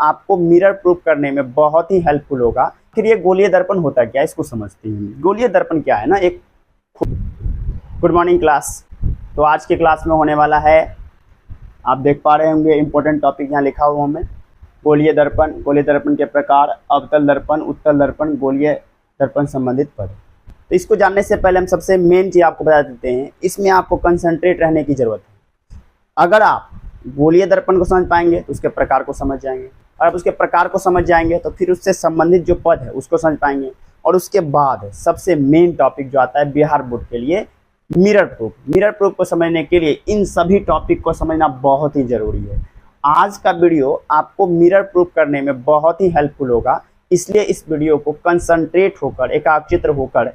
आपको mirror proof करने में बहुत ही हेल्पफुल होगा। फिर ये गोलीय दर्पण होता क्या है इसको समझते हैं। गोलीय दर्पण क्या है ना, एक गुड मॉर्निंग क्लास। तो आज के क्लास में होने वाला है, आप देख पा रहे होंगे इंपॉर्टेंट टॉपिक यहाँ लिखा हुआ हमें, गोलीय दर्पण, गोलीय दर्पण के प्रकार, अवतल दर्पण, उत्तल दर्पण, गोलीय दर्पण संबंधित पद। तो इसको जानने से पहले हम सबसे मेन चीज आपको बता देते हैं, इसमें आपको कंसंट्रेट रहने की जरूरत है। अगर आप गोलीय दर्पण को समझ पाएंगे तो उसके प्रकार को समझ जाएंगे, और आप उसके प्रकार को समझ जाएंगे तो फिर उससे संबंधित जो पद है उसको समझ पाएंगे। और उसके बाद सबसे मेन टॉपिक जो आता है बिहार बोर्ड के लिए, मिरर प्रूफ। मिरर प्रूफ को समझने के लिए इन सभी टॉपिक को समझना बहुत ही जरूरी है। आज का वीडियो आपको मिरर प्रूफ करने में बहुत ही हेल्पफुल होगा, इसलिए इस वीडियो को कंसंट्रेट होकर, एकाग्रचित्त होकर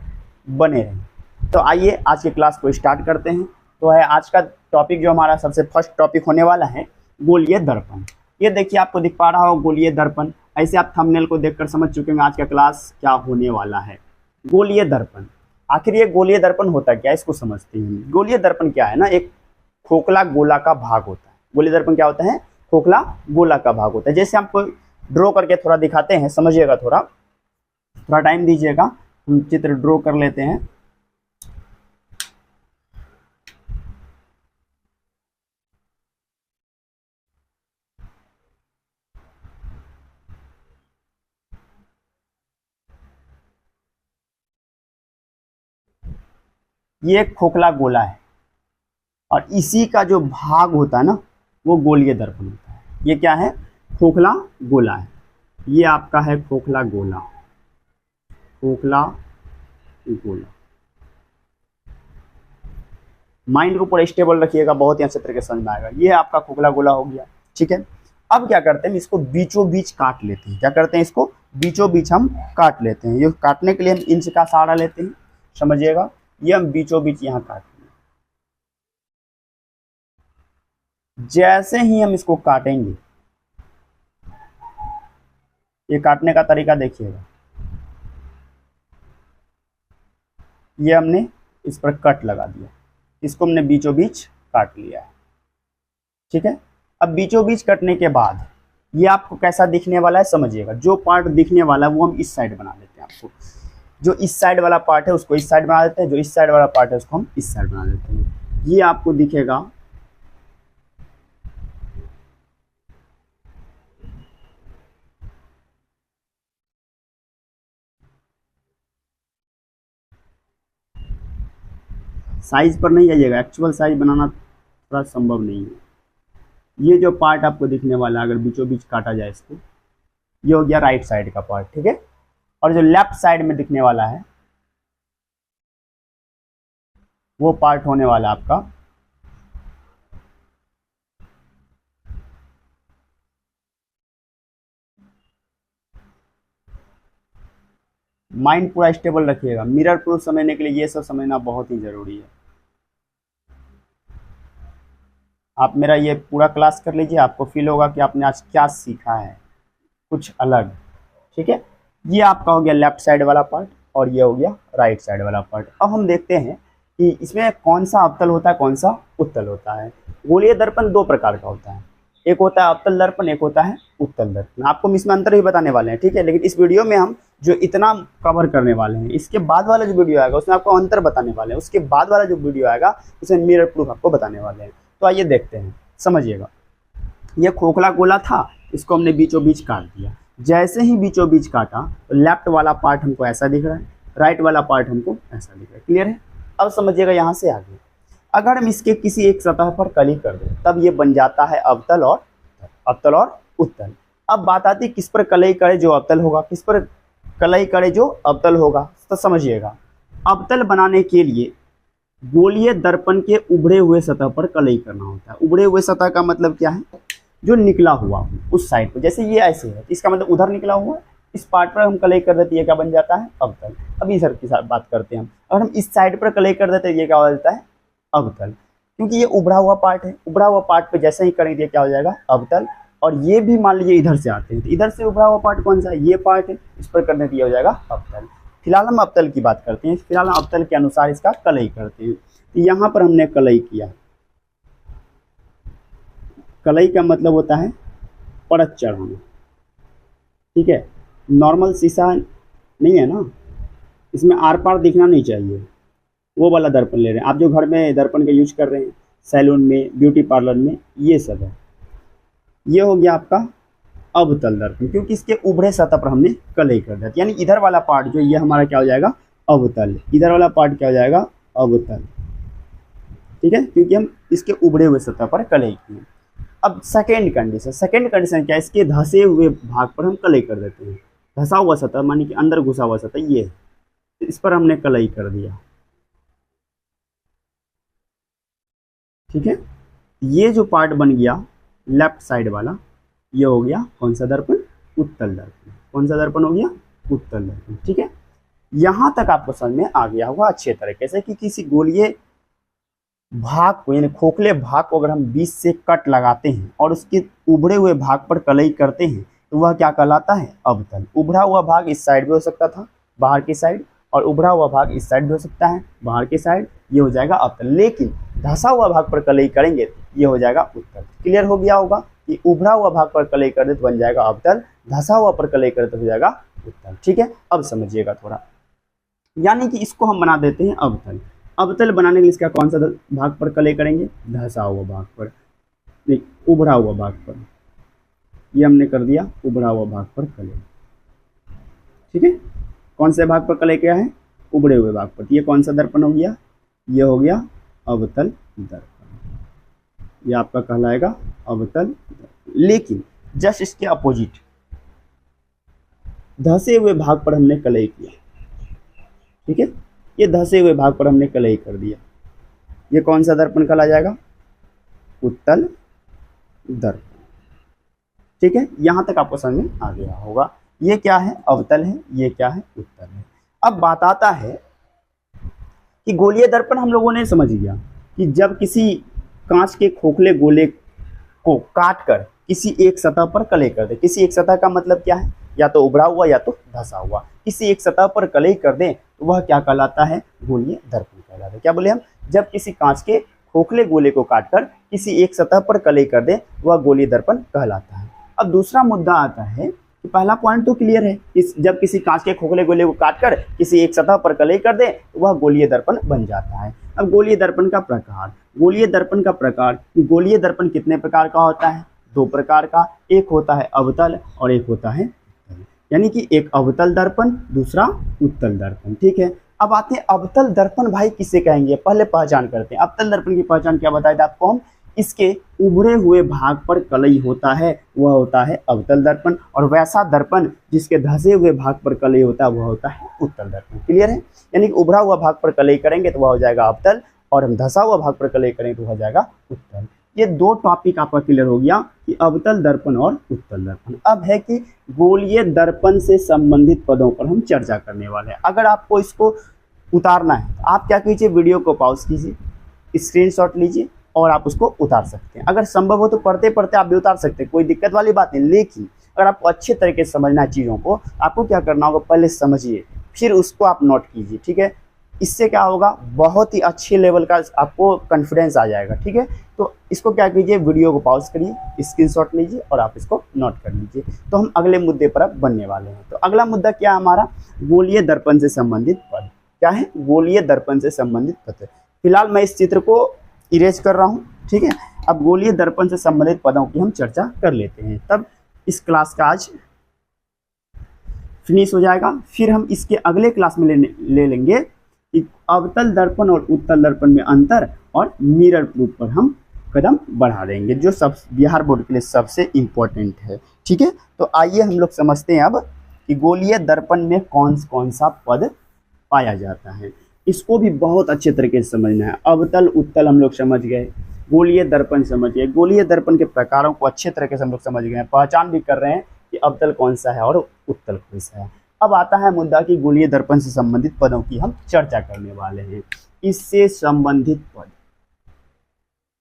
बने रहें। तो आइए आज की क्लास को स्टार्ट करते हैं। तो है आज का टॉपिक जो हमारा सबसे फर्स्ट टॉपिक होने वाला है, गोलीय दर्पण। ये देखिए आपको दिख पा रहा हो गोलीय दर्पण, ऐसे आप थंबनेल को देखकर समझ चुके हैं आज का क्लास क्या होने वाला है। गोलीय दर्पण, आखिर ये गोलीय दर्पण होता क्या है इसको समझते हैं। गोलीय दर्पण क्या है ना, एक खोखला गोला का भाग होता है। गोलीय दर्पण क्या होता है, खोखला गोला का भाग होता है। जैसे आपको ड्रॉ करके थोड़ा दिखाते हैं, समझिएगा, थोड़ा टाइम दीजिएगा, हम चित्र ड्रॉ कर लेते हैं। ये एक खोखला गोला है और इसी का जो भाग होता है ना वो गोलीय दर्पण होता है। ये क्या है, खोखला गोला है। ये आपका है खोखला गोला, खोखला गोला। माइंड को पूरा स्टेबल रखिएगा, बहुत ही अच्छे तरीके से समझ में आएगा। ये आपका खोखला गोला हो गया, ठीक है। अब क्या करते हैं, इसको बीचों बीच काट लेते हैं। क्या करते हैं, इसको बीचों बीच हम काट लेते हैं। ये काटने के लिए हम इंच का सहारा लेते हैं, समझिएगा। ये हम बीचों बीच यहाँ काट लेंगे। जैसे ही हम इसको काटेंगे, ये काटने का तरीका देखिएगा, ये हमने इस पर कट लगा दिया, इसको हमने बीचों बीच काट लिया है, ठीक है। अब बीचों बीच कटने के बाद ये आपको कैसा दिखने वाला है समझिएगा। जो पार्ट दिखने वाला है वो हम इस साइड बना देते हैं। आपको जो इस साइड वाला पार्ट है उसको इस साइड बना देते हैं, जो इस साइड वाला पार्ट है उसको हम इस साइड बना देते हैं। ये आपको दिखेगा साइज पर नहीं आइएगा, एक्चुअल साइज बनाना थोड़ा संभव नहीं है। ये जो पार्ट आपको दिखने वाला है, अगर बीचों बीच काटा जाए इसको, ये हो गया राइट साइड का पार्ट, ठीक है। और जो लेफ्ट साइड में दिखने वाला है वो पार्ट होने वाला आपका माइंड पूरा स्टेबल रखिएगा। मिरर प्रूफ समझने के लिए ये सब समझना बहुत ही जरूरी है। आप मेरा ये पूरा क्लास कर लीजिए, आपको फील होगा कि आपने आज क्या सीखा है, कुछ अलग, ठीक है। ये आपका हो गया लेफ्ट साइड वाला पार्ट और ये हो गया राइट साइड वाला पार्ट। अब हम देखते हैं कि इसमें कौन सा अवतल होता है, कौन सा उत्तल होता है। गोलीय दर्पण दो प्रकार का होता है, एक होता है अवतल दर्पण, एक होता है उत्तल दर्पण। आपको हम इसमें अंतर भी बताने वाले हैं, ठीक है। लेकिन इस वीडियो में हम जो इतना कवर करने वाले हैं, इसके बाद वाला जो वीडियो आएगा उसमें आपको अंतर बताने वाले हैं, उसके बाद वाला जो वीडियो आएगा उसमें मिरर प्रूफ आपको बताने वाले हैं। तो आइए देखते हैं, समझिएगा। ये खोखला गोला था, इसको हमने बीचों बीच काट दिया। जैसे ही बीचों बीच काटा तो लेफ्ट वाला पार्ट हमको ऐसा दिख रहा है, राइट वाला पार्ट हमको ऐसा दिख रहा है। क्लियर है। अब समझिएगा यहाँ से आगे, अगर हम इसके किसी एक सतह पर कली कर दें तब ये बन जाता है अवतल और उत्तल। अब बात आती है किस पर कलई करे जो अवतल होगा, किस पर कलई करे जो अवतल होगा। तो समझिएगा, अवतल बनाने के लिए गोलीय दर्पण के उभरे हुए सतह पर कलई करना होता है। उभरे हुए सतह का मतलब क्या है, जो निकला हुआ हो उस साइड पर। जैसे ये ऐसे है, इसका मतलब उधर निकला हुआ है, इस पार्ट पर हम कलई कर देते हैं, क्या बन जाता है अवतल। अब इधर की बात करते हैं हम, अगर हम इस साइड पर कलई कर देते हैं ये क्या हो जाता है अवतल, क्योंकि ये उभरा हुआ पार्ट है। उभरा हुआ पार्ट पे जैसे ही करेंगे क्या हो जाएगा अवतल। और ये भी मान लीजिए इधर से आते हैं, तो इधर से उभरा हुआ पार्ट कौन सा है, ये पार्ट है, इस पर करने दिया हो जाएगा अवतल। फिलहाल हम अवतल की बात करते हैं, फिलहाल हम अवतल के अनुसार इसका कलई करते हैं। तो यहाँ पर हमने कलई किया। कलई का मतलब होता है परत चढ़ाना, ठीक है, नॉर्मल शीशा नहीं है ना, इसमें आर पार दिखना नहीं चाहिए, वो वाला दर्पण ले रहे हैं आप, जो घर में दर्पण का यूज कर रहे हैं सैलून में, ब्यूटी पार्लर में, ये सब है। ये हो गया आपका अवतल दर्पण, क्योंकि इसके उभरे सतह पर हमने कलई कर दिया, यानी इधर वाला पार्ट जो ये हमारा क्या हो जाएगा, अवतल, इधर वाला पार्ट क्या हो जाएगा, अवतल, ठीक है, क्योंकि हम इसके उभरे हुए सतह पर कलई किए। अब सेकेंड कंडीशन क्या है, इसके धंसे हुए भाग पर हम कलई कर देते हैं। धंसा हुआ सतह मानी कि अंदर घुसा हुआ सतह, ये इस पर हमने कलई कर दिया, ठीक है। ये जो पार्ट बन गया लेफ्ट साइड वाला, ये हो गया कौन सा दर्पण, उत्तल दर्पण। कौन सा दर्पण हो गया, उत्तल दर्पण, ठीक है। यहां तक आपको समझ में आ गया होगा अच्छे तरीके से कि किसी गोलीय भाग को, यानी खोखले भाग को अगर हम बीच से कट लगाते हैं और उसके उभरे हुए भाग पर कलई करते हैं तो वह क्या कहलाता है, अवतल। उभरा हुआ भाग इस साइड भी हो सकता था, बाहर की साइड, और उभरा हुआ भाग इस साइड भी हो सकता है, बाहर की साइड, ये हो जाएगा अवतल। लेकिन धंसा हुआ भाग पर कलई करेंगे ये हो जाएगा उत्तल। क्लियर हो गया होगा कि उभरा हुआ भाग पर कलई कर दे तो बन जाएगा अवतल, धंसा हुआ पर कलई करे तो हो जाएगा उत्तल, ठीक है। अब समझिएगा थोड़ा, यानी कि इसको हम बना देते हैं अवतल। अवतल बनाने के लिए इसका कौन सा भाग पर कलई करेंगे, धंसा हुआ भाग पर, नहीं उभरा हुआ भाग पर, ये हमने कर दिया उभरा हुआ भाग पर कलई, ठीक है। कौन से भाग पर कलई किया है, उभरे हुए भाग पर। ये कौन सा दर्पण हो गया, ये हो गया अवतल दर्पण, ये आपका कहलाएगा अवतल दर्पण। लेकिन जस्ट इसके अपोजिट धंसे हुए भाग पर हमने कलई किया, ठीक है, ये धंसे हुए भाग पर हमने कलई कर दिया, ये कौन सा दर्पण कहला जाएगा, उत्तल दर्पण, ठीक है। यहां तक आपको समझ में आ गया होगा, ये क्या है, अवतल है, ये क्या है, उत्तल है। अब बात आता है कि गोलीय दर्पण हम लोगों ने समझ लिया कि जब किसी कांच के खोखले गोले को काट कर किसी एक सतह पर कलई कर दे, किसी एक सतह का मतलब क्या है, या तो उभरा हुआ या तो धंसा हुआ, किसी एक सतह पर कलई कर दें तो वह क्या कहलाता है, गोलीय दर्पण कहलाता है। क्या बोले हम, जब किसी कांच के खोखले गोले को काटकर किसी एक सतह पर कलई कर दे वह गोलीय दर्पण कहलाता है। अब दूसरा मुद्दा आता है कि पहला पॉइंट तो क्लियर है, जब किसी कांच के खोखले गोले को काटकर किसी एक सतह पर कलई कर दे तो वह गोलीय दर्पण बन जाता है। अब गोलीय दर्पण का प्रकार, गोलीय दर्पण का प्रकार, गोलीय दर्पण कितने प्रकार का होता है, दो प्रकार का, एक होता है अवतल और एक होता है उत्तल, यानी कि एक अवतल दर्पण, दूसरा उत्तल दर्पण, ठीक है। अब आते हैं अवतल दर्पण भाई किसे कहेंगे, पहले पहचान करते हैं। अवतल दर्पण की पहचान क्या बताया था आपको हम, इसके उभरे हुए भाग पर कलई होता है वह होता है अवतल दर्पण, और वैसा दर्पण जिसके धंसे हुए भाग पर कलई होता है वह होता है उत्तल दर्पण। क्लियर है, यानी कि उभरा हुआ भाग पर कलई करेंगे तो वह हो जाएगा अवतल, और हम धंसा हुआ भाग पर कलई करेंगे तो हो जाएगा उत्तल। ये दो टॉपिक आपका क्लियर हो गया कि अवतल दर्पण और उत्तल दर्पण। अब है कि गोलीय दर्पण से संबंधित पदों पर हम चर्चा करने वाले हैं। अगर आपको इसको उतारना है तो आप क्या कीजिए, वीडियो को पॉज कीजिए, स्क्रीनशॉट लीजिए और आप उसको उतार सकते हैं। अगर संभव हो तो पढ़ते पढ़ते आप भी उतार सकते हैं, कोई दिक्कत वाली बात नहीं। लेकिन अगर आपको अच्छे तरीके से समझना है चीज़ों को, आपको क्या करना होगा, पहले समझिए फिर उसको आप नोट कीजिए, ठीक है। इससे क्या होगा, बहुत ही अच्छे लेवल का आपको कॉन्फिडेंस आ जाएगा, ठीक है। तो इसको क्या कीजिए, वीडियो को पॉज करिए, स्क्रीनशॉट लीजिए और आप इसको नोट कर लीजिए। तो हम अगले मुद्दे पर अब बनने वाले हैं। तो अगला मुद्दा क्या है हमारा, गोलीय दर्पण से संबंधित पद। क्या है, गोलीय दर्पण से संबंधित पद। फिलहाल मैं इस चित्र को इरेज कर रहा हूँ, ठीक है। अब गोलीय दर्पण से संबंधित पदों की हम चर्चा कर लेते हैं, तब इस क्लास का आज फिनिश हो जाएगा। फिर हम इसके अगले क्लास में ले लेंगे कि अवतल दर्पण और उत्तल दर्पण में अंतर, और मिरर प्रूफ पर हम कदम बढ़ा देंगे, जो सब बिहार बोर्ड के लिए सबसे इम्पोर्टेंट है, ठीक है। तो आइए हम लोग समझते हैं अब कि गोलीय दर्पण में कौन कौन सा पद पाया जाता है। इसको भी बहुत अच्छे तरीके से समझना है। अवतल उत्तल हम लोग समझ गए, गोलीय दर्पण समझ गए, गोलीय दर्पण के प्रकारों को अच्छे तरीके से हम लोग समझ गए हैं, पहचान भी कर रहे हैं कि अवतल कौन सा है और उत्तल कौन सा है। अब आता है मुद्दा कि गोलीय दर्पण से संबंधित पदों की हम चर्चा करने वाले हैं। इससे संबंधित पद,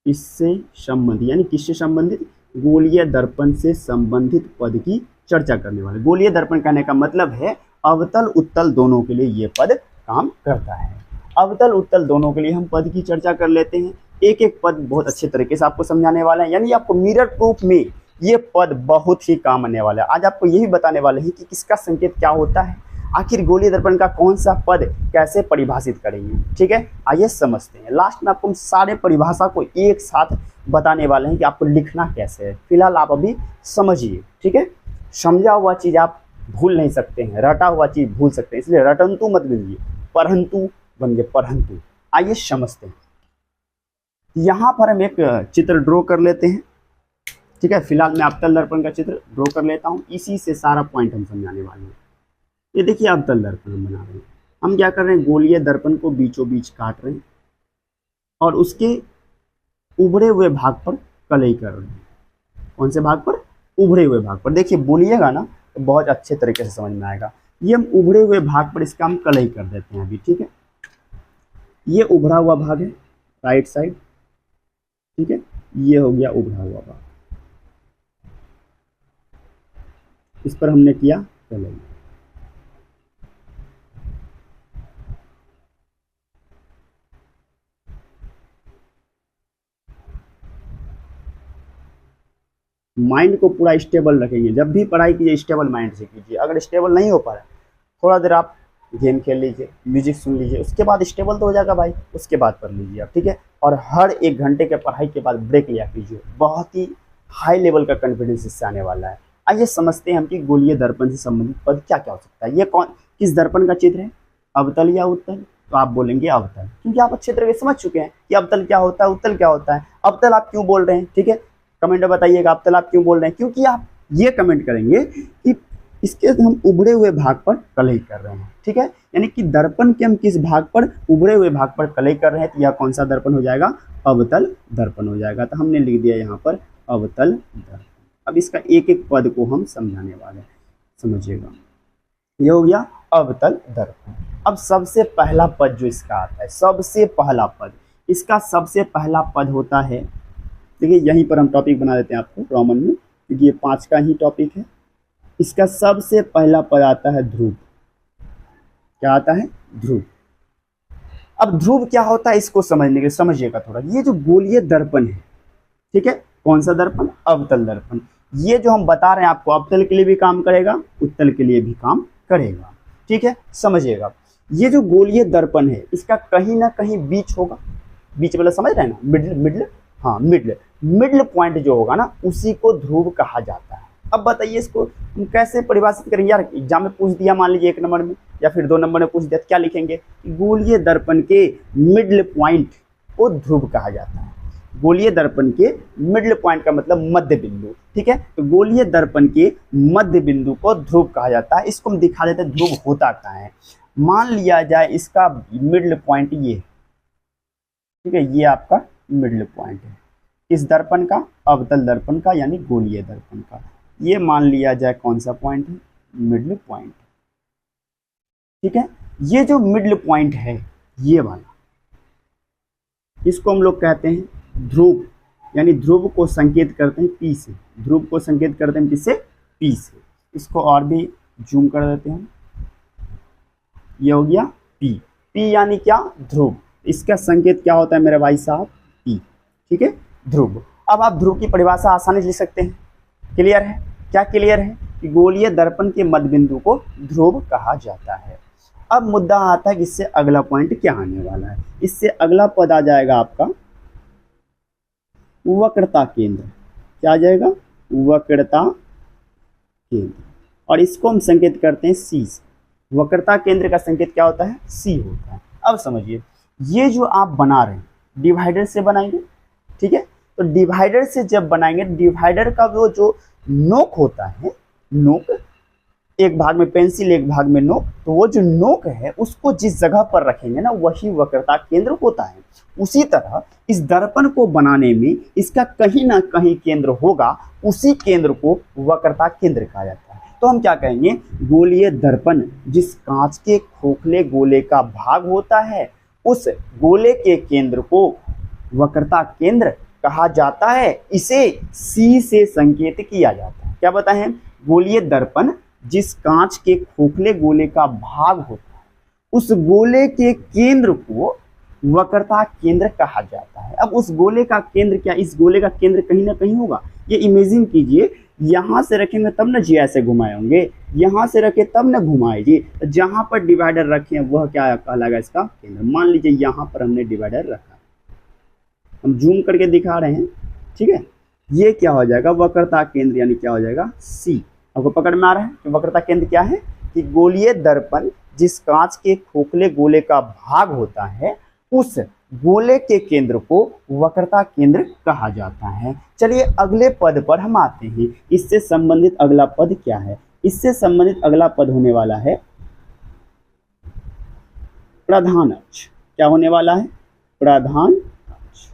इससे संबंधित यानी किससे संबंधित, गोलीय दर्पण से संबंधित पद की चर्चा करने वाले। गोलीय दर्पण कहने का मतलब है अवतल उत्तल दोनों के लिए ये पद काम करता है। अवतल उत्तल दोनों के लिए हम पद की चर्चा कर लेते हैं। एक एक पद बहुत अच्छे तरीके से आपको समझाने वाले हैं, यानी आपको मिरर प्रूफ में ये पद बहुत ही काम आने वाला है। आज आपको यही बताने वाले हैं कि किसका संकेत क्या होता है, आखिर गोलीय दर्पण का कौन सा पद कैसे परिभाषित करेंगे। ठीक है, आइए समझते हैं। लास्ट में आपको हम सारे परिभाषा को एक साथ बताने वाले हैं कि आपको लिखना कैसे है। फिलहाल आप अभी समझिए। ठीक है, समझा हुआ चीज आप भूल नहीं सकते हैं, रटा हुआ चीज भूल सकते हैं, इसलिए रटंतु मत बनिए, परंतु बन गए परंतु। आइए समझते हैं। यहाँ पर हम एक चित्र ड्रॉ कर लेते हैं। ठीक है, फिलहाल मैं अवतल दर्पण का चित्र ड्रॉ कर लेता हूँ, इसी से सारा पॉइंट हम समझाने वाले हैं। ये देखिए अवतल दर्पण हम बना रहे हैं। हम क्या कर रहे हैं, गोलीय दर्पण को बीचों बीच काट रहे हैं और उसके उभरे हुए भाग पर कलई कर रहे हैं। कौन से भाग पर? उभरे हुए भाग पर। देखिए बोलिएगा ना तो बहुत अच्छे तरीके से समझ में आएगा। ये हम उभरे हुए भाग पर इसका हम कलई कर देते हैं अभी। ठीक है, ये उभरा हुआ भाग है राइट साइड। ठीक है, ये हो गया उभरा हुआ भाग, इस पर हमने किया कलई। माइंड को पूरा स्टेबल रखेंगे। जब भी पढ़ाई कीजिए स्टेबल माइंड से कीजिए। अगर स्टेबल नहीं हो पा रहा है, थोड़ा देर आप गेम खेल लीजिए, म्यूजिक सुन लीजिए, उसके बाद स्टेबल तो हो जाएगा भाई, उसके बाद पढ़ लीजिए आप। ठीक है, और हर 1 घंटे के पढ़ाई के बाद ब्रेक लिया कीजिए। बहुत ही हाई लेवल का कॉन्फिडेंस इससे आने वाला है। आइए समझते हैं हम कि गोलीय दर्पण से संबंधित पद क्या क्या हो सकता है। ये कौन किस दर्पण का चित्र है, अवतल या उत्तल? तो आप बोलेंगे अवतल, क्योंकि आप अच्छे तरीके से समझ चुके हैं कि अवतल क्या होता है, उत्तल क्या होता है। अवतल आप क्यों बोल रहे हैं? ठीक है, कमेंट में बताइएगा अवतल आप क्यों बोल रहे हैं। क्योंकि आप ये कमेंट करेंगे कि इसके हम उभरे हुए भाग पर कलई कर रहे हैं। ठीक है, यानी कि दर्पण के हम किस भाग पर, उभरे हुए भाग पर कलई कर रहे हैं, तो यह कौन सा दर्पण हो जाएगा? अवतल दर्पण हो जाएगा। तो हमने लिख दिया यहाँ पर अवतल दर्पण। अब इसका एक एक पद को हम समझाने वाले हैं, समझिएगा। ये हो गया अवतल दर्पण। अब सबसे पहला पद जो इसका आता है, सबसे पहला पद, इसका सबसे पहला पद होता है, देखिए यहीं पर हम टॉपिक बना देते हैं आपको रोमन में, क्योंकि ये 5 का ही टॉपिक है। इसका सबसे पहला पद आता है ध्रुव। क्या आता है? ध्रुव। अब ध्रुव क्या होता है इसको समझने के समझिएगा थोड़ा। ये जो गोलीय दर्पण है, ठीक है, कौन सा दर्पण? अवतल दर्पण। ये जो हम बता रहे हैं आपको, अवतल के लिए भी काम करेगा, उत्तल के लिए भी काम करेगा। ठीक है, समझिएगा। ये जो गोलीय दर्पण है, इसका कहीं ना कहीं बीच होगा। बीच वाला समझ रहे हैं ना, मिडल, हाँ मिडल पॉइंट जो होगा ना, उसी को ध्रुव कहा जाता है। अब बताइए इसको हम कैसे परिभाषित करेंगे यार? एग्जाम में पूछ दिया मान लीजिए 1 नंबर में या फिर 2 नंबर में पूछ दिया, तो क्या लिखेंगे? गोलीय दर्पण के मिडल पॉइंट को ध्रुव कहा जाता है। गोलीय दर्पण के मिडल पॉइंट का मतलब मध्य बिंदु। ठीक है, तो गोलीय दर्पण के मध्य बिंदु को ध्रुव कहा जाता है। इसको हम दिखा देते हैं ध्रुव होता कहाँ है। मान लिया जाए इसका मिडल पॉइंट ये, ठीक है, ये आपका मिडल पॉइंट है इस दर्पण का, अवतल दर्पण का यानी गोलीय दर्पण का। ये मान लिया जाए कौन सा पॉइंट है? Middle point. ठीक है, ये जो मिडल पॉइंट है ये वाला, इसको हम लोग कहते हैं ध्रुव, यानी ध्रुव को संकेत करते हैं पी से। ध्रुव को संकेत करते हैं किससे? पी से। इसको और भी जूम कर देते हैं। ये हो गया पी। पी यानी क्या? ध्रुव। इसका संकेत क्या होता है मेरे भाई साहब? पी। ठीक है, ध्रुव। अब आप ध्रुव की परिभाषा आसानी से लिख सकते हैं। क्लियर है? क्या क्लियर है? कि गोलीय दर्पण के मध्य बिंदु को ध्रुव कहा जाता है। अब मुद्दा आता है कि इससे अगला पॉइंट क्या आने वाला है। इससे अगला पद आ जाएगा आपका वक्रता केंद्र। क्या आ जाएगा? वक्रता केंद्र। और इसको हम संकेत करते हैं सी से। वक्रता केंद्र का संकेत क्या होता है? सी होता है। अब समझिए, ये जो आप बना रहे हैं डिवाइडर से बनाएंगे। ठीक है, तो डिवाइडर से जब बनाएंगे, डिवाइडर का वो जो नोक होता है, नोक, एक भाग में पेंसिल एक भाग में नोक, तो वो जो नोक है उसको जिस जगह पर रखेंगे ना, वही वक्रता केंद्र होता है। उसी तरह इस दर्पण को बनाने में इसका कहीं ना कहीं केंद्र होगा, उसी केंद्र को वक्रता केंद्र कहा जाता है। तो हम क्या कहेंगे? गोलीय दर्पण जिस कांच के खोखले गोले का भाग होता है, उस गोले के केंद्र को वक्रता केंद्र कहा जाता है। इसे सी से संकेत किया जाता है। क्या बताएं? गोलीय दर्पण जिस कांच के खोखले गोले का भाग होता है, उस गोले के केंद्र को वक्रता केंद्र कहा जाता है। अब उस गोले का केंद्र क्या? इस गोले का केंद्र कहीं ना कहीं होगा, ये इमेजिन कीजिए, यहाँ से रखेंगे तब ना जी ऐसे घुमाए होंगे, यहाँ से रखे तब ना घुमाए जी। तो जहाँ पर डिवाइडर रखे हैं वह क्या कहलाएगा, इसका केंद्र। मान लीजिए यहाँ पर हमने डिवाइडर रखा, हम जूम करके दिखा रहे हैं, ठीक है। ये क्या हो जाएगा, वक्रता केंद्र, यानी क्या हो जाएगा सी। आपको पकड़ में आ रहा है कि वक्रता केंद्र क्या है, कि गोलीय दर्पण जिस कांच के खोखले गोले का भाग होता है उस गोले के केंद्र को वक्रता केंद्र कहा जाता है। चलिए अगले पद पर हम आते हैं। इससे संबंधित अगला पद क्या है, इससे संबंधित अगला पद होने वाला है प्रधान अक्ष। क्या होने वाला है, प्रधान अक्ष।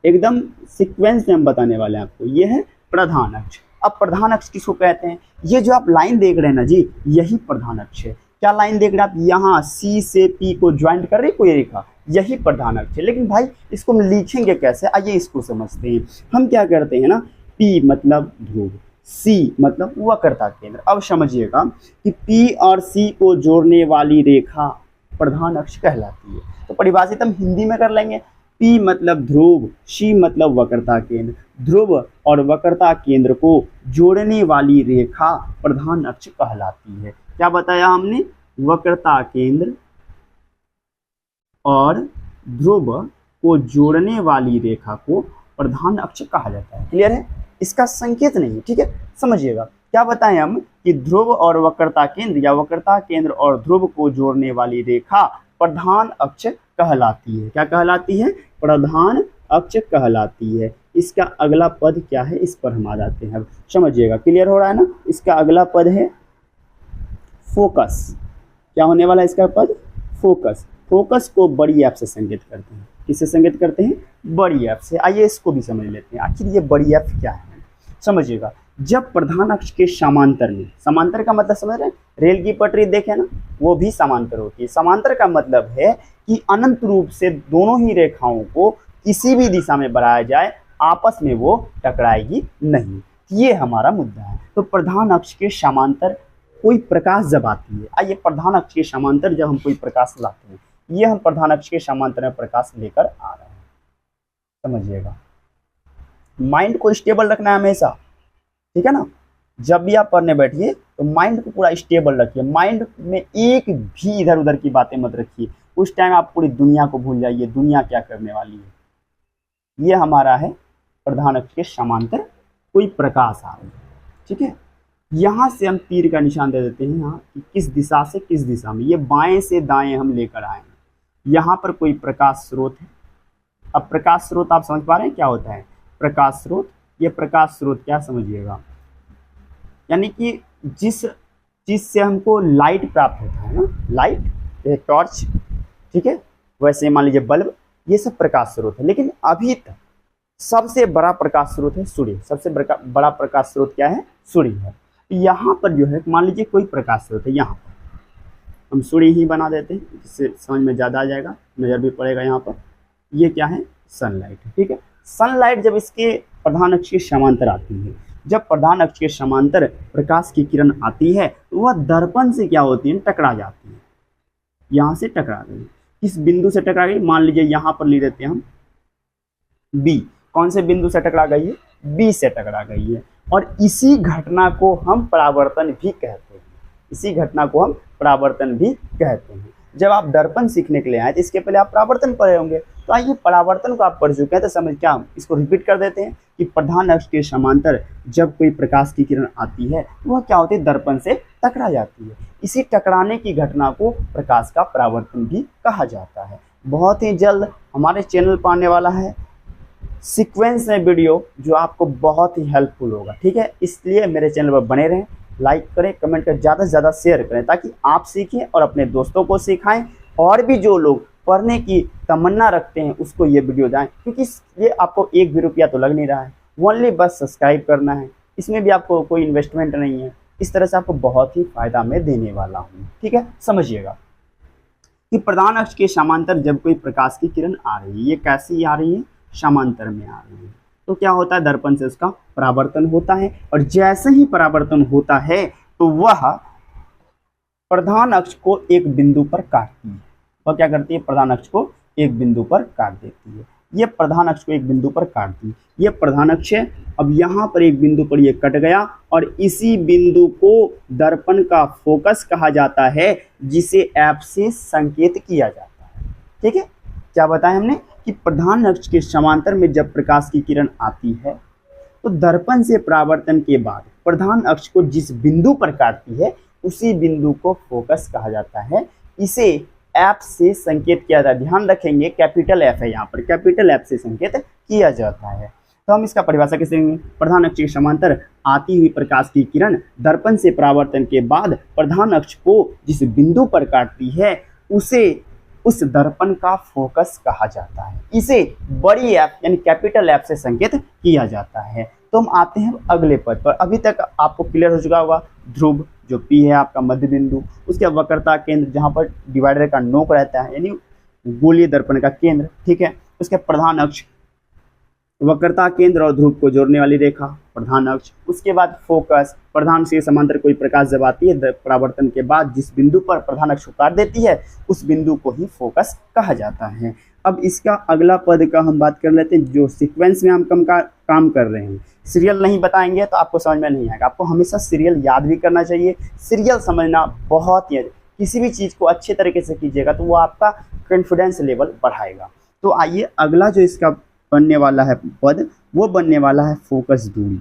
एकदम सीक्वेंस में हम बताने वाले हैं आपको। ये है प्रधान अक्ष। अब प्रधान अक्ष किसको कहते हैं, ये जो आप लाइन देख रहे हैं ना जी, यही प्रधान अक्ष है। क्या लाइन देख रहे हैं आप, यहाँ सी से पी को ज्वाइंट कर रही कोई रेखा, यही प्रधान अक्ष है। लेकिन भाई इसको हम लिखेंगे कैसे, आइए इसको समझते हैं। हम क्या करते हैं ना, पी मतलब ध्रुव, सी मतलब वक्रता केंद्र। अब समझिएगा कि पी और सी को जोड़ने वाली रेखा प्रधान अक्ष कहलाती है। तो परिभाषित हम हिंदी में कर लेंगे, पी मतलब ध्रुव, सी मतलब वक्रता केंद्र। ध्रुव और वक्रता केंद्र को जोड़ने वाली रेखा प्रधान अक्ष कहलाती है। क्या बताया हमने, वक्रता केंद्र और ध्रुव को जोड़ने वाली रेखा को प्रधान अक्ष कहा जाता है। क्लियर है, इसका संकेत नहीं है, ठीक है। समझिएगा क्या बताएं हम, कि ध्रुव और वक्रता केंद्र या वक्रता केंद्र और ध्रुव को जोड़ने वाली रेखा प्रधान अक्ष कहलाती है। क्या कहलाती है, प्रधान अक्ष कहलाती है। इसका अगला पद क्या है, इस पर हम आ जाते हैं। अब समझिएगा, क्लियर हो रहा है ना। इसका अगला पद है फोकस। क्या होने वाला है इसका पद, फोकस। फोकस को बड़ी एफ से संकेत करते हैं। किससे संकेत करते हैं, बड़ी एफ से। आइए इसको भी समझ लेते हैं, आखिर ये बड़ी एफ क्या है। समझिएगा, जब प्रधान अक्ष के समांतर में, समांतर का मतलब समझ रहे हैं, रेल की पटरी देखें ना, वो भी समांतर होती है। समांतर का मतलब है कि अनंत रूप से दोनों ही रेखाओं को किसी भी दिशा में बढ़ाया जाए, आपस में वो टकराएगी नहीं। ये हमारा मुद्दा है। तो प्रधान अक्ष के समांतर कोई प्रकाश जब आती है, आइए प्रधान अक्ष के समांतर जब हम कोई प्रकाश लाते हैं, ये हम प्रधान अक्ष के समांतर में प्रकाश लेकर आ रहे हैं। समझिएगा, माइंड को स्टेबल रखना है हमेशा, ठीक है ना। जब भी आप पढ़ने बैठिए तो माइंड को पूरा स्टेबल रखिए। माइंड में एक भी इधर उधर की बातें मत रखिए। उस टाइम आप पूरी दुनिया को भूल जाइए, दुनिया क्या करने वाली है। ये हमारा है प्रधान अक्ष के समांतर कोई प्रकाश आ रही है, ठीक है। यहाँ से हम तीर का निशान दे देते हैं यहाँ, कि किस दिशा से किस दिशा में, ये बाएं से दाएं हम लेकर आए हैं। यहाँ पर कोई प्रकाश स्रोत है। अब प्रकाश स्रोत आप समझ पा रहे हैं क्या होता है, प्रकाश स्रोत। ये प्रकाश स्रोत क्या, समझिएगा, यानी कि जिस चीज से हमको लाइट प्राप्त होता है ना, लाइट, टॉर्च, ठीक है, वैसे मान लीजिए बल्ब, ये सब प्रकाश स्रोत है। लेकिन अभी तक सबसे बड़ा प्रकाश स्रोत है सूर्य। सबसे बड़ा प्रकाश स्रोत क्या है, सूर्य है। यहाँ पर जो है, मान लीजिए कोई प्रकाश स्रोत है, यहाँ पर हम सूर्य ही बना देते हैं, जिससे समझ में ज़्यादा आ जाएगा, नज़र भी पड़ेगा। यहाँ पर ये क्या है, सनलाइट है, ठीक है। सनलाइट जब इसके प्रधान अक्ष के समांतर आती है, जब प्रधान अक्ष के समांतर प्रकाश की किरण आती है तो वह दर्पण से क्या होती है, टकरा जाती है। यहाँ से टकरा गई, किस बिंदु से टकरा गई, मान लीजिए यहाँ पर ले लेते हैं हम बी। कौन से बिंदु से टकरा गई है, बी से टकरा गई है। और इसी घटना को हम परावर्तन भी कहते हैं। इसी घटना को हम परावर्तन भी कहते हैं। जब आप दर्पण सीखने के लिए आए तो इसके पहले आप परावर्तन पढ़े होंगे, तो आइए परावर्तन को आप पढ़ चुके हैं तो समझ, क्या हम इसको रिपीट कर देते हैं कि प्रधान अक्ष के समांतर जब कोई प्रकाश की किरण आती है वह क्या होती है, दर्पण से टकरा जाती है। इसी टकराने की घटना को प्रकाश का परावर्तन भी कहा जाता है। बहुत ही जल्द हमारे चैनल पर आने वाला है सीक्वेंस में वीडियो, जो आपको बहुत ही हेल्पफुल होगा, ठीक है। इसलिए मेरे चैनल पर बने रहें, लाइक करें, कमेंट करें, ज़्यादा से ज़्यादा शेयर करें, ताकि आप सीखें और अपने दोस्तों को सिखाएं। और भी जो लोग पढ़ने की तमन्ना रखते हैं उसको ये वीडियो जाएं, क्योंकि ये आपको एक भी रुपया तो लग नहीं रहा है, ओनली बस सब्सक्राइब करना है। इसमें भी आपको कोई इन्वेस्टमेंट नहीं है। इस तरह से आपको बहुत ही फायदा मैं देने वाला हूँ, ठीक है। समझिएगा कि प्रधान अक्ष के समांतर जब कोई प्रकाश की किरण आ रही है, ये कैसी आ रही है, समांतर में आ रही है, तो क्या होता है, दर्पण से उसका परावर्तन होता है। और जैसे ही परावर्तन होता है तो वह प्रधान अक्ष को एक बिंदु पर काटती है। वह क्या करती है, प्रधान अक्ष को एक बिंदु पर काट देती है। ये प्रधान अक्ष को एक बिंदु पर काट दी, ये प्रधान अक्ष है। अब यहाँ पर एक बिंदु पर ये कट गया और इसी बिंदु को दर्पण का फोकस कहा जाता है, जिसे एफ से संकेत किया जाता है। ठीक है, क्या बताया हमने कि प्रधान अक्ष के समांतर में जब प्रकाश की किरण आती है तो दर्पण से परावर्तन के बाद प्रधान अक्ष को जिस बिंदु पर काटती है उसी बिंदु को फोकस कहा जाता है, इसे एफ से संकेत किया जाता है। ध्यान रखेंगे कैपिटल एफ है, यहाँ पर कैपिटल एफ से संकेत किया जाता है। तो हम इसका परिभाषा कैसे देंगे? प्रधान अक्ष के समांतर आती हुई प्रकाश की किरण दर्पण से परावर्तन के बाद प्रधान अक्ष को जिस बिंदु पर काटती है उसे उस दर्पण का फोकस कहा जाता है, इसे बड़ी एफ यानी कैपिटल एफ से संकेत किया जाता है। तो हम आते हैं अगले पद पर। अभी तक आपको क्लियर हो चुका होगा, ध्रुव जो पी है आपका मध्य बिंदु, उसके वक्रता केंद्र जहाँ पर डिवाइडर का नोक रहता है यानी गोलीय दर्पण का केंद्र। ठीक है, उसके प्रधान अक्ष, वक्रता केंद्र और ध्रुव को जोड़ने वाली रेखा प्रधान अक्ष, उसके बाद फोकस, प्रधान से समांतर कोई प्रकाश जब आती है परावर्तन के बाद जिस बिंदु पर प्रधान अक्ष काट देती है उस बिंदु को ही फोकस कहा जाता है। अब इसका अगला पद का हम बात कर लेते हैं, जो सीक्वेंस में हम काम कर रहे हैं। सीरियल नहीं बताएंगे तो आपको समझ में नहीं आएगा, आपको हमेशा सीरियल याद भी करना चाहिए। सीरियल समझना बहुत ही, किसी भी चीज़ को अच्छे तरीके से कीजिएगा तो वो आपका कॉन्फिडेंस लेवल बढ़ाएगा। तो आइए अगला जो इसका बनने वाला है पद, वो बनने वाला है फोकस दूरी।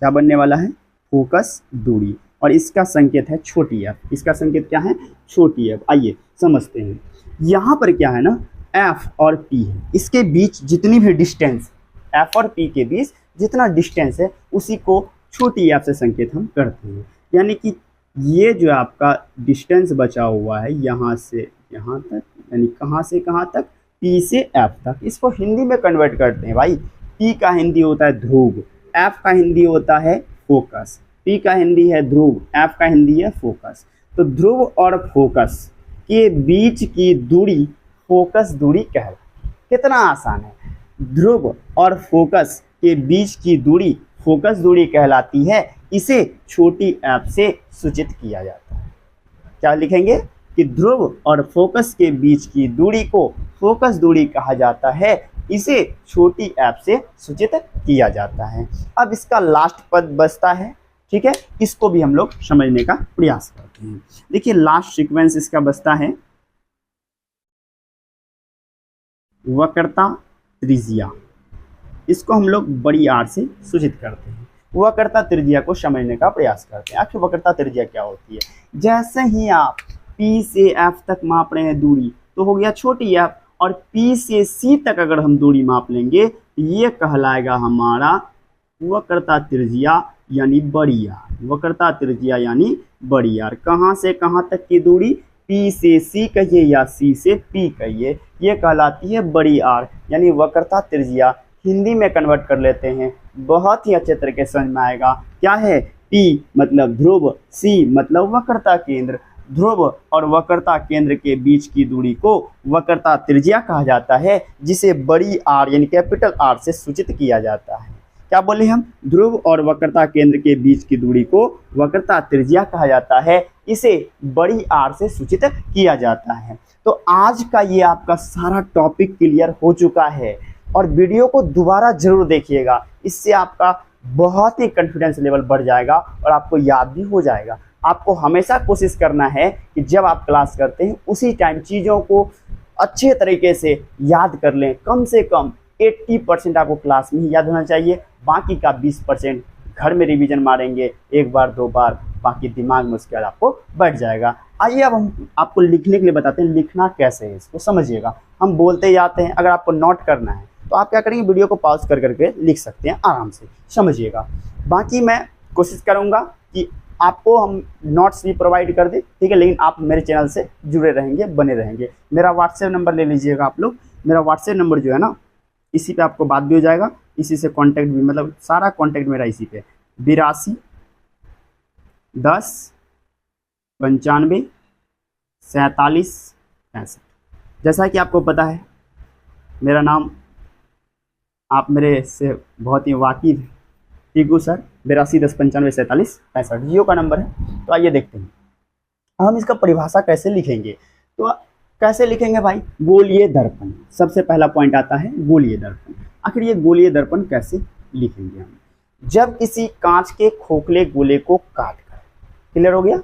क्या बनने वाला है? फोकस दूरी, और इसका संकेत है छोटी एफ। इसका संकेत क्या है? छोटी एफ। आइए समझते हैं। यहाँ पर क्या है ना, एफ और पी है, इसके बीच जितनी भी डिस्टेंस, एफ और पी के बीच जितना डिस्टेंस है उसी को छोटी एफ से संकेत हम करते हैं। यानी कि ये जो आपका डिस्टेंस बचा हुआ है यहाँ से यहाँ तक, यानी कहाँ से कहाँ तक? पी से एफ तक। इसको हिंदी में कन्वर्ट करते हैं भाई। पी का हिंदी होता है ध्रुव, एफ का हिंदी होता है फोकस। पी का हिंदी है ध्रुव, एफ का हिंदी है फोकस। तो ध्रुव और फोकस के बीच की दूरी फोकस दूरी कहलाती है। कितना आसान है, ध्रुव और फोकस के बीच की दूरी फोकस दूरी कहलाती है, इसे छोटी एफ से सूचित किया जाता है। क्या लिखेंगे कि ध्रुव और फोकस के बीच की दूरी को फोकस दूरी कहा जाता है, इसे छोटी एफ से सूचित किया जाता है। अब इसका लास्ट पद बचता है, ठीक है, इसको भी हम लोग समझने का प्रयास करते हैं। देखिए लास्ट सीक्वेंस इसका बचता है वक्रता त्रिज्या। इसको हम लोग बड़ी आर से सूचित करते हैं। वक्रता त्रिज्या को समझने का प्रयास करते हैं। आखिर वक्रता त्रिज्या क्या होती है? जैसे ही आप P से F तक माप रहे हैं दूरी तो हो गया छोटी एफ, और P से C तक अगर हम दूरी माप लेंगे ये कहलाएगा हमारा वक्रता त्रिज्या यानी बड़ी आर। वक्रता त्रिज्या यानी बड़ी आर। कहाँ से कहाँ तक की दूरी? P से C कहिए या C से P कहिए, ये कहलाती है बड़ी आर यानी वक्रता त्रिज्या। हिंदी में कन्वर्ट कर लेते हैं, बहुत ही अच्छे तरीके से समझ में आएगा। क्या है? P मतलब ध्रुव, C मतलब वक्रता केंद्र। ध्रुव और वक्रता केंद्र के बीच की दूरी को वक्रता त्रिज्या कहा जाता है, जिसे बड़ी आर यानी कैपिटल आर से सूचित किया जाता है। क्या बोले हम? ध्रुव और वक्रता केंद्र के बीच की दूरी को वक्रता त्रिज्या कहा जाता है, इसे बड़ी आर से सूचित किया जाता है। तो आज का ये आपका सारा टॉपिक क्लियर हो चुका है, और वीडियो को दोबारा जरूर देखिएगा, इससे आपका बहुत ही कॉन्फिडेंस लेवल बढ़ जाएगा और आपको याद भी हो जाएगा। आपको हमेशा कोशिश करना है कि जब आप क्लास करते हैं उसी टाइम चीज़ों को अच्छे तरीके से याद कर लें। कम से कम 80% आपको क्लास में ही याद होना चाहिए, बाकी का 20% घर में रिवीजन मारेंगे एक बार दो बार, बाकी दिमाग में उसके बाद आपको बैठ जाएगा। आइए अब हम आपको लिखने के लिए बताते हैं, लिखना कैसे है इसको समझिएगा। हम बोलते जाते हैं, अगर आपको नोट करना है तो आप क्या करेंगे, वीडियो को पॉज कर करके लिख सकते हैं, आराम से समझिएगा। बाकी मैं कोशिश करूँगा कि आपको हम नोट्स भी प्रोवाइड कर दें, ठीक है, लेकिन आप मेरे चैनल से जुड़े रहेंगे, बने रहेंगे। मेरा व्हाट्सएप नंबर ले लीजिएगा आप लोग। मेरा व्हाट्सएप नंबर जो है ना, इसी पे आपको बात भी हो जाएगा, इसी से कांटेक्ट भी, मतलब सारा कांटेक्ट मेरा इसी पे 82 10 95 47 65। जैसा कि आपको पता है मेरा नाम, आप मेरे से बहुत ही वाकिफ हैं, टीकू सर। 82 10 95 47 65 जियो का नंबर है। तो आइए देखते हैं हम इसका परिभाषा कैसे लिखेंगे। तो कैसे लिखेंगे भाई? गोलीय दर्पण, सबसे पहला पॉइंट आता है गोलीय दर्पण। आखिर ये गोलीय दर्पण कैसे लिखेंगे हम? जब किसी कांच के खोखले गोले को काट कर, क्लियर हो गया,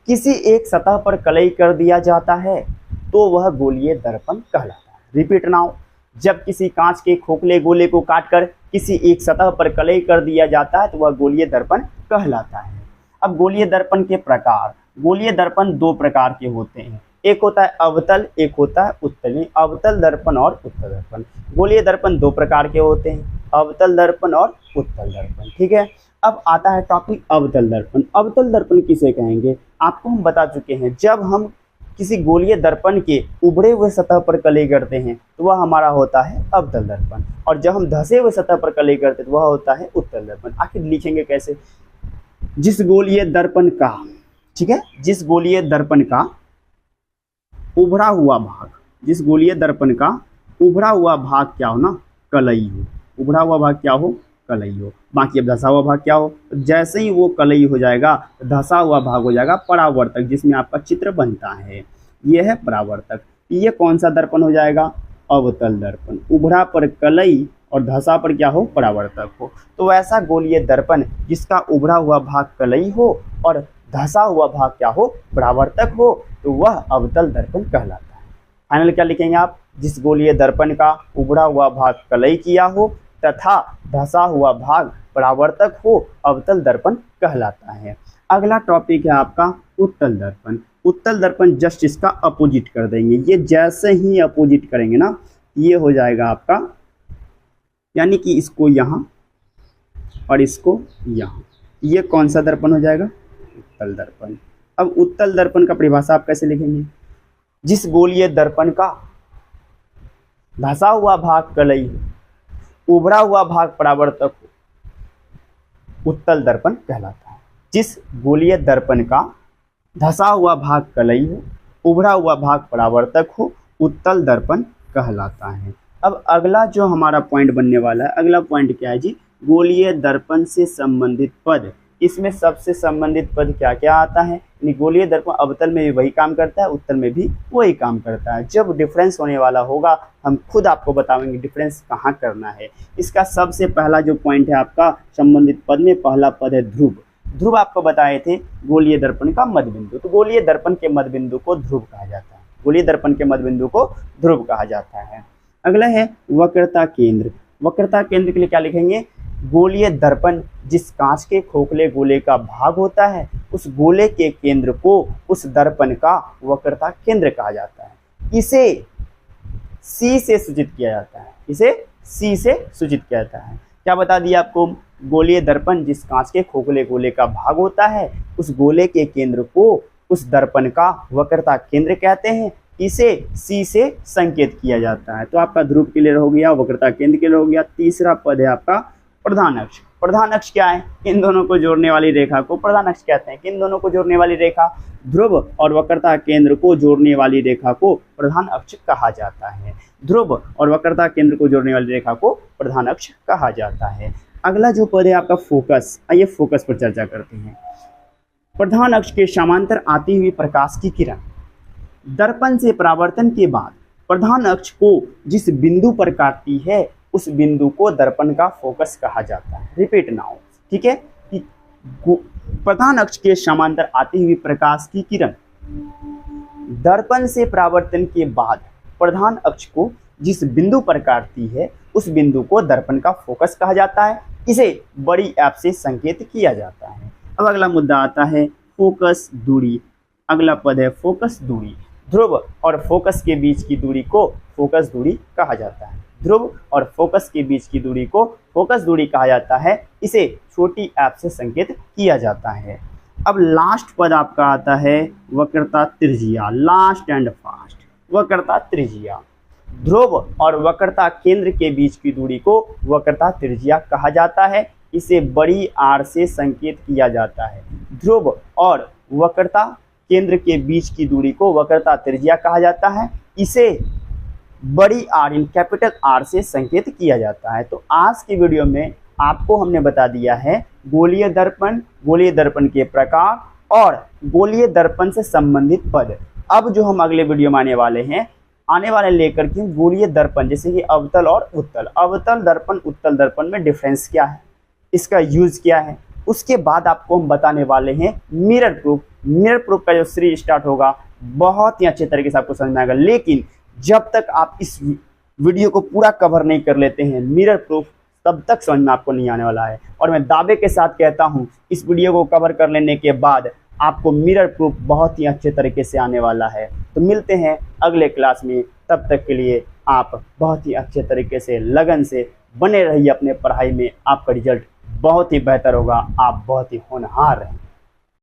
किसी एक सतह पर कलई कर दिया जाता है तो वह गोलीय दर्पण कहलाता है। रिपीट नाउ, जब किसी कांच के खोखले गोले को काटकर किसी एक सतह पर कलई कर दिया जाता है तो वह गोलीय दर्पण कहलाता है। अब गोलीय दर्पण के प्रकार, गोलीय दर्पण दो प्रकार के होते हैं, एक होता है अवतल, एक होता है उत्तल। अवतल दर्पण और उत्तल दर्पण, गोलीय दर्पण दो प्रकार के होते हैं, अवतल दर्पण और उत्तल दर्पण। ठीक है, अब आता है टॉपिक अवतल दर्पण। अवतल दर्पण किसे कहेंगे आपको हम बता चुके हैं, जब हम किसी गोलीय दर्पण के उभरे हुए सतह पर कलई करते हैं तो वह हमारा होता है अवतल दर्पण, और जब हम धसे हुए सतह पर कलई करते हैं तो वह होता है उत्तल दर्पण। आखिर लिखेंगे कैसे? जिस गोलीय दर्पण का, ठीक है, जिस गोलीय दर्पण का उभरा हुआ भाग, जिस गोलीय दर्पण का उभरा हुआ भाग क्या हो ना, कलई हो, उभरा हुआ भाग क्या हो, कलई हो। बाकी अब धसा हुआ भाग क्या हो, जैसे ही वो कलई हो जाएगा धसा हुआ भाग हो जाएगा परावर्तक, जिसमें आपका चित्र बनता है, ये है परावर्तक। ये कौन सा दर्पण हो जाएगा? अवतल दर्पण। उभरा पर कलई और धसा पर क्या हो, परावर्तक हो। तो ऐसा गोलीय दर्पण जिसका उभरा हुआ भाग कलई हो और धसा हुआ भाग क्या हो, परावर्तक हो, तो वह अवतल दर्पण कहलाता है। फाइनल क्या लिखेंगे आप? जिस गोलीय दर्पण का उभरा हुआ भाग कलई किया हो तथा धसा हुआ भाग परावर्तक हो, अवतल दर्पण कहलाता है। अगला टॉपिक है आपका उत्तल दर्पण। उत्तल दर्पण जस्ट इसका अपोजिट कर देंगे, ये जैसे ही अपोजिट करेंगे ना ये हो जाएगा आपका, यानी कि इसको यहाँ और इसको यहाँ, ये कौन सा दर्पण हो जाएगा? उत्तल दर्पण। अब उत्तल दर्पण का परिभाषा आप कैसे लिखेंगे? जिस गोलीय दर्पण का धसा हुआ भाग कलई हो, उभरा हुआ भाग परावर्तक हो, उत्तल दर्पण कहलाता है। जिस गोलीय दर्पण का धसा हुआ भाग कलई हो, उभरा हुआ भाग परावर्तक हो, उत्तल दर्पण कहलाता है। अब अगला जो हमारा पॉइंट बनने वाला है, अगला पॉइंट क्या है जी? गोलीय दर्पण से संबंधित पद। इसमें सबसे संबंधित पद क्या क्या आता है? यानी गोलीय दर्पण अवतल में भी वही काम करता है, उत्तल में भी वही काम करता है। जब डिफरेंस होने वाला होगा हम खुद आपको बताएंगे डिफरेंस कहाँ करना है। इसका सबसे पहला जो पॉइंट है आपका संबंधित पद में, पहला पद है ध्रुव। ध्रुव आपको बताए थे गोलीय दर्पण का मध्यबिंदु, तो गोलीय दर्पण के मध्यबिंदु को ध्रुव कहा जाता है। गोलीय दर्पण के मध्यबिंदु को ध्रुव कहा जाता है। अगला है वक्रता केंद्र। वक्रता केंद्र के लिए क्या लिखेंगे? गोलीय दर्पण जिस कांच के खोखले गोले का भाग होता है उस गोले के केंद्र को उस दर्पण का वक्रता केंद्र कहा जाता है। इसे C से सूचित किया जाता है, इसे C से सूचित किया जाता है। क्या बता दिया आपको? गोलीय दर्पण जिस कांच के खोखले गोले का भाग होता है उस गोले के केंद्र को उस दर्पण का वक्रता केंद्र कहते हैं, इसे C से संकेत किया जाता है। तो आपका ध्रुव क्लियर हो गया, वक्रता केंद्र क्लियर हो गया। तीसरा पद है आपका प्रधान अक्ष। प्रधान अक्ष क्या है? इन दोनों को जोड़ने वाली रेखा को प्रधान अक्ष कहते हैं। इन दोनों को जोड़ने वाली रेखा, ध्रुव और वक्रता केंद्र को जोड़ने वाली रेखा को प्रधान अक्ष कहा जाता है। ध्रुव और वक्रता केंद्र को जोड़ने वाली रेखा को प्रधान अक्ष कहा जाता है। अगला जो पद है आपका फोकस। आइए फोकस पर चर्चा करते हैं। प्रधान अक्ष के समांतर आती हुई प्रकाश की किरण दर्पण से परावर्तन के बाद प्रधान अक्ष को जिस बिंदु पर काटती है उस बिंदु को दर्पण का फोकस कहा जाता है। रिपीट नाउ, ठीक है, कि प्रधान अक्ष के समांतर आती हुई प्रकाश की किरण दर्पण से परावर्तन के बाद प्रधान अक्ष को जिस बिंदु पर काटती है उस बिंदु को दर्पण का फोकस कहा जाता है। इसे बड़ी ऐप से संकेत किया जाता है। अब अगला मुद्दा आता है फोकस दूरी। अगला पद है फोकस दूरी। ध्रुव और फोकस के बीच की दूरी को फोकस दूरी कहा जाता है। ध्रुव और फोकस के बीच की दूरी को फोकस दूरी कहा जाता है। इसे छोटी ऐप से संकेत किया जाता है। अब लास्ट पद आपका आता है वक्रता त्रिज्या। लास्ट एंड फास्ट, वक्रता त्रिज्या। ध्रुव और वक्रता केंद्र के बीच की दूरी को वक्रता त्रिज्या कहा जाता है। इसे बड़ी आर से संकेत किया जाता है। ध्रुव और वक्रता केंद्र के बीच की दूरी को वक्रता त्रिज्या कहा जाता है। इसे बड़ी आर इन कैपिटल आर से संकेत किया जाता है। तो आज की वीडियो में आपको हमने बता दिया है गोलीय दर्पण के प्रकार और गोलीय दर्पण से संबंधित पद। अब जो हम अगले वीडियो में आने वाले लेकर के गोलीय दर्पण, जैसे कि अवतल और उत्तल, अवतल दर्पण उत्तल दर्पण में डिफरेंस क्या है, इसका यूज क्या है। उसके बाद आपको हम बताने वाले हैं मिरर प्रूफ। मिरर प्रूफ का जो सीरीज स्टार्ट होगा बहुत ही अच्छे तरीके से आपको समझ में आएगा, लेकिन जब तक आप इस वीडियो को पूरा कवर नहीं कर लेते हैं मिरर प्रूफ, तब तक समझ में आपको नहीं आने वाला है। और मैं दावे के साथ कहता हूं इस वीडियो को कवर कर लेने के बाद आपको मिरर प्रूफ बहुत ही अच्छे तरीके से आने वाला है। तो मिलते हैं अगले क्लास में, तब तक के लिए आप बहुत ही अच्छे तरीके से लगन से बने रहिए अपने पढ़ाई में, आपका रिजल्ट बहुत ही बेहतर होगा, आप बहुत ही होनहार रहें।